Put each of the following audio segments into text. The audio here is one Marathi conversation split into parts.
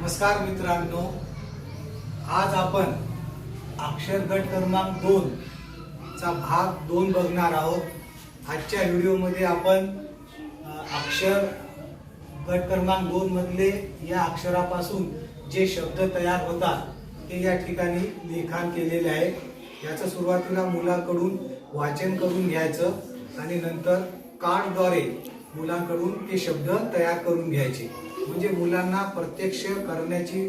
नमस्कार मित्रांनो, आज आपण अक्षर गट क्रमांक 2 चा भाग 2 बघणार आहोत। आजच्या व्हिडिओमध्ये आपण अक्षर गट क्रमांक 2 मधले या अक्षरापासून जे शब्द तयार होतात ते या ठिकाणी लिखाण केलेले आहे। याचं सुरुवातीला मुलांकडून वाचन करून घ्यायचं आणि नंतर कार्डद्वारे मुलांकडून ते शब्द तयार करून घ्यायचे। म्हणजे मुलांना प्रत्यक्ष करण्याची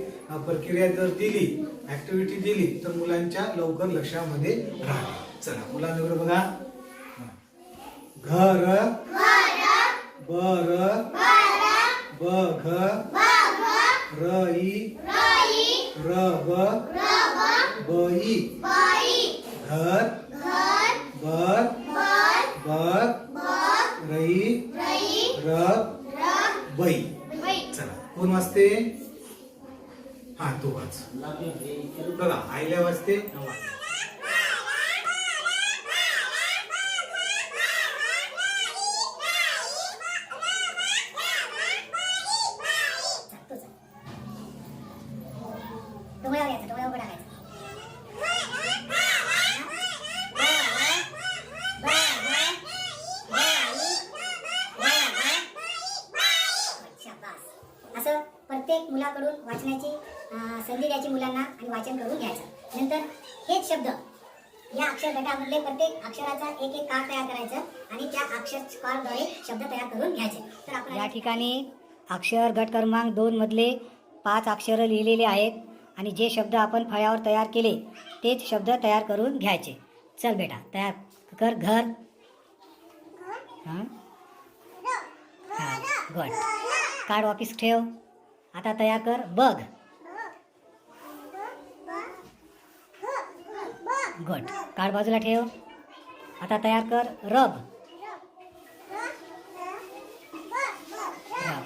प्रक्रिया जर दिली, ऍक्टिव्हिटी दिली तर मुलांच्या लवकर लक्षामध्ये राहते। चला मुलांवर बघा। घर बर बघ रई रब बई घर बर बघ रई रब बई। चला कोण वाचते? हा तू वाच। बघा आईला वाचते। असं प्रत्येक मुलाकडून वाचण्याची संधी द्यायची मुलांना आणि वाचन करून घ्यायचं। नंतर हेच शब्द या अक्षर गटामधले प्रत्येक अक्षराचा एक एक कार्ड तयार करायचं आणि त्या अक्षर कार्डद्वारे शब्द तयार करून घ्यायचे। तर आपण या ठिकाणी अक्षर गट क्रमांक 2 मधले 5 अक्षर लिहिलेले आहेत आणि जे शब्द आपण फळ्यावर तयार केले तेच शब्द तयार करून घ्यायचे। चल बेटा तयार कर। घर गुड। कार्ड वापिस ठेव। आता तयार कर बघ। गुड। कार्ड बाजूला ठेव। आता तयार कर रब।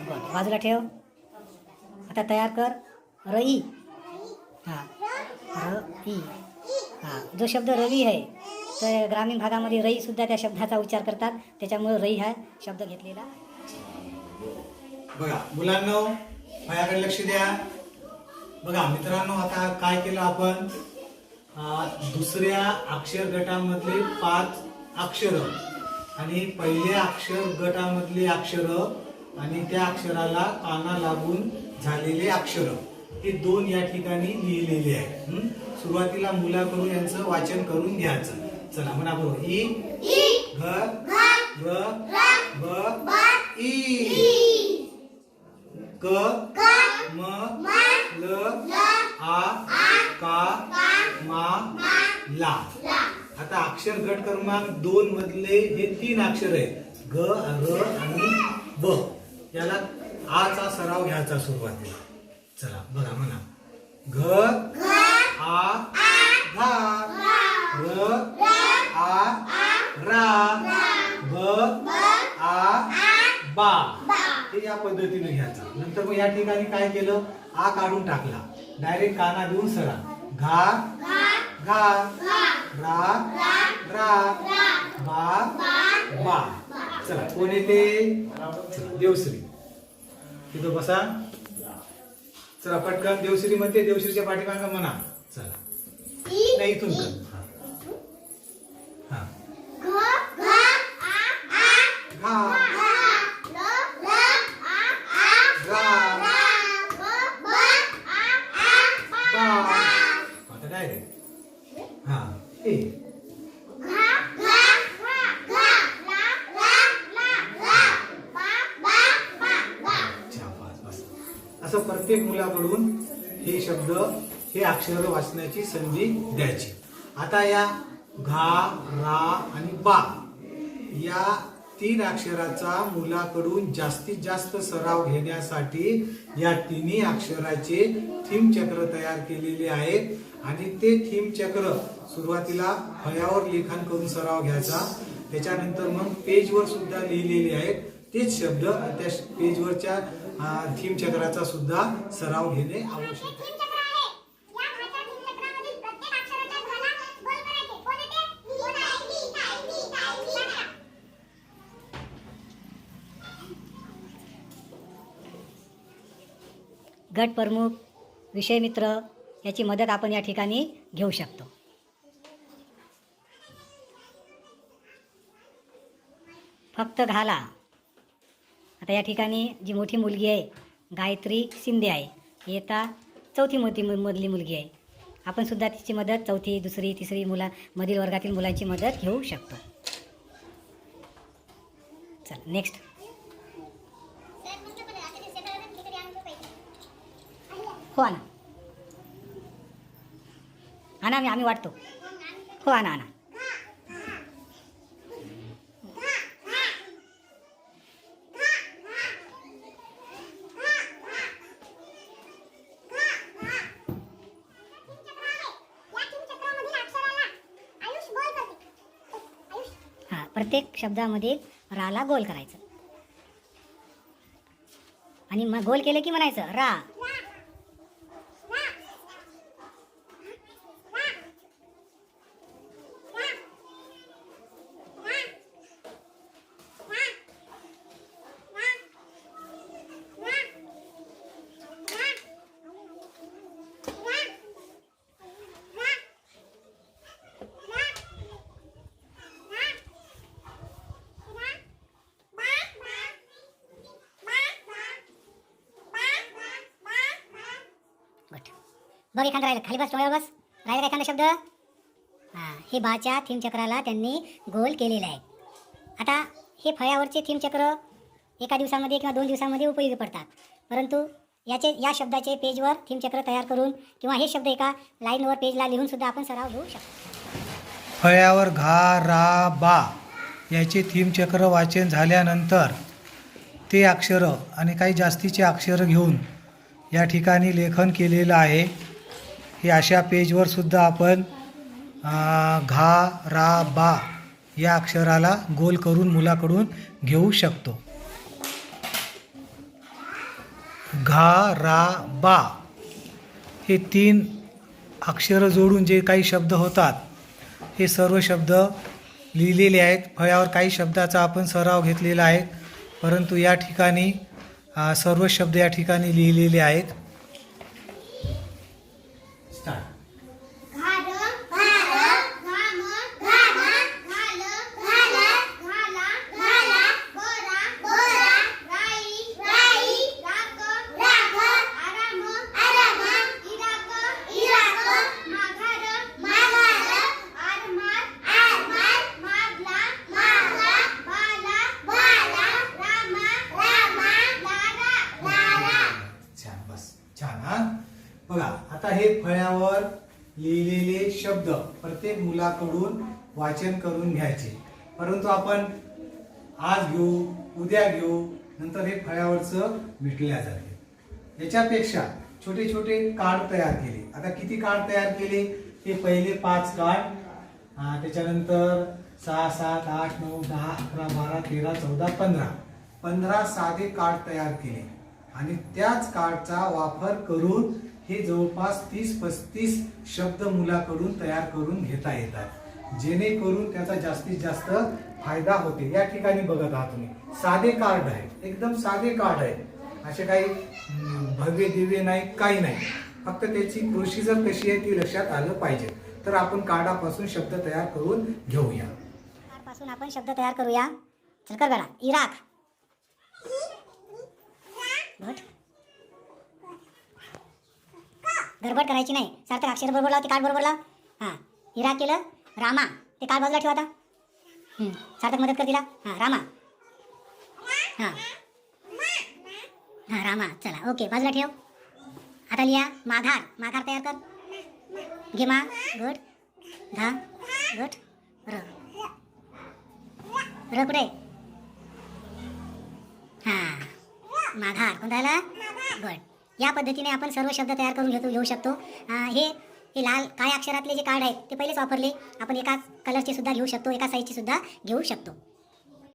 गुड। बाजूला ठेव। आता तयार कर रई। रई। जो शब्द रवी आहे तर ग्रामीण भागामध्ये रई सुद्धा त्या शब्दाचा उच्चार करतात, त्याच्यामुळे रई हा शब्द घेतलेला। बघा मुलांनो, माझ्याकडे लक्ष द्या। बघा मित्रांनो, आता काय केलं आपण, दुसऱ्या अक्षर गटामधले 5 अक्षर आणि पहिल्या अक्षर गटामधले अक्षर आणि त्या अक्षराला काना लागून झालेले अक्षर हे 2 या ठिकाणी लिहिलेले आहेत। सुरुवातीला मुलाकडून यांचं वाचन करून घ्यायचं। चला म्हणा बरोबर। ई घ र ब ई क म ल आ का मा ला। आता अक्षर गट क्रमांक 2 मधले हे 3 अक्षर आहेत, ग र आणि ब। याला आचा सराव घ्यायचा सुरुवातीला। चला बघा म्हणा। घ आ घा र आ रा ब आ बा। हे या पद्धतीने घ्यायचा। नंतर मग या ठिकाणी काय केलं, आ काढून टाकला, डायरेक्ट काना देऊन सरा। घा घा रा रा बा बा। चला कोण येते? देवश्री। तिथं बसा। चला पटकन देवश्री म्हणते, देवश्रीच्या पाठीमागे म्हणा। चला नाही इथून कर। असं प्रत्येक मुलाकडून हे शब्द, हे अक्षर वाचण्याची संधी द्यायची। आता या घा रा आणि बा या 3 अक्षराचा मुलाकडून जास्तीत जास्त सराव घेण्यासाठी या 3 अक्षराचे थीम चक्र तयार केलेले आहेत आणि ते थीम चक्र सुरुवातीला फळ्यावर लिखाण करून सराव घ्यायचा। त्याच्यानंतर मग पेजवर सुद्धा लिहिलेले आहेत तेच शब्द त्या पेजवरच्या थीम चक्राचा सुद्धा सराव घेणे आवश्यक आहे। गट प्रमुख, विषय मित्र याची मदत आपण या ठिकाणी घेऊ शकतो. फक्त घाला. आता या ठिकाणी जी मोठी मुलगी आहे गायत्री शिंदे आहे, इयत्ता 4थी मधली मुलगी आहे. आपण सुद्धा तिची मदत 4थी, 2री, 3री मधील वर्गातील मुलांची मदत घेऊ शकतो. चल नेक्स्ट. हो आणा आणा, आम्ही वाटतो. हो आणा आणा. हां, प्रत्येक शब्दामध्ये राला गोल करायचं आणि मग गोल केलं की म्हणायचं रा. बघ एखादा राहिलं, खाली बस, डोळ्यावर बस. राहिला एखादा शब्द. हां, हे बाच्या थीम चक्राला त्यांनी गोल केलेलं आहे. आता हे फळ्यावरचे थीम चक्र एका दिवसामध्ये किंवा 2 दिवसामध्ये उपयोगी पडतात, परंतु या शब्दाचे पेजवर थीम चक्र तयार करून किंवा हे शब्द एका लाईनवर पेजला लिहून सुद्धा आपण सराव घेऊ शकतो. फळ्यावर घा, रा, बा याचे थीम चक्र वाचन झाल्यानंतर ते अक्षरं आणि काही जास्तीचे अक्षरं घेऊन या ठिकाणी लेखन केलेलं आहे. हे अशा पेजवर सुद्धा आपण घा, रा, बा या अक्षराला गोल करून मुलाकडून घेऊ शकतो. घा, रा, बा हे 3 अक्षरं जोडून जे काही शब्द होतात हे सर्व शब्द लिहिलेले आहेत. फळ्यावर काही शब्दाचा आपण सराव घेतलेला आहे, परंतु या ठिकाणी सर्व शब्द या ठिकाणी लिहिलेले आहेत. बघा, आता हे फळ्यावर लिहिलेले शब्द प्रत्येक मुलाकडून वाचन करून घ्यायचे, परंतु आपण आज घेऊ, उद्या घेऊ, नंतर हे फळ्यावरचं मिटल्या जाते. याच्यापेक्षा छोटे छोटे कार्ड तयार केले. आता किती कार्ड तयार केले? हे पहिले 5 कार्ड, त्याच्यानंतर 6, 7, 8, 9, 10, 11, 12, 13, 14, 15 साधे कार्ड तयार केले आणि त्याच कार्डचा वापर करून हे जवळपास 30-35 शब्द मुलाकडून तयार करून घेता येतात, जेणेकरून त्याचा जास्तीत जास्त फायदा होते. या ठिकाणी बघत आहात तुम्ही, साधे कार्ड आहे, एकदम साधे कार्ड आहे, असे काही भव्य दिव्य नाही, काही नाही. फक्त त्याची प्रोसिजर कशी आहे ती लक्षात आलं पाहिजे. तर आपण कार्डापासून शब्द तयार करून घेऊया. कार्डापासून आपण शब्द तयार करूया. चल कर बेटा. इराक. गडबड करायची नाही. सार्थक अक्षर बरोबर लाव, ते कार्ड बरोबर लाव. हां, इराक केलं. रामा, ते कार्ड बाजूला ठेव आता. सार्थक मदत कर तिला. हां, रामा. हां हां, रामा. चला ओके, बाजूला ठेव. आता लिहा माघार. माघार तयार कर. घे मा. गुड. धा. गुड. र. र कुठे? हां, माघार. कोणता आला? गुड. या पद्धतीने आपण सर्व शब्द तयार करून घेऊ शकतो. हे लाल काळ्या अक्षरातले जे कार्ड आहेत ते पहिलेच वापरले. आपण एकाच कलरचे सुद्धा घेऊ शकतो, एका साईजचे सुद्धा घेऊ शकतो.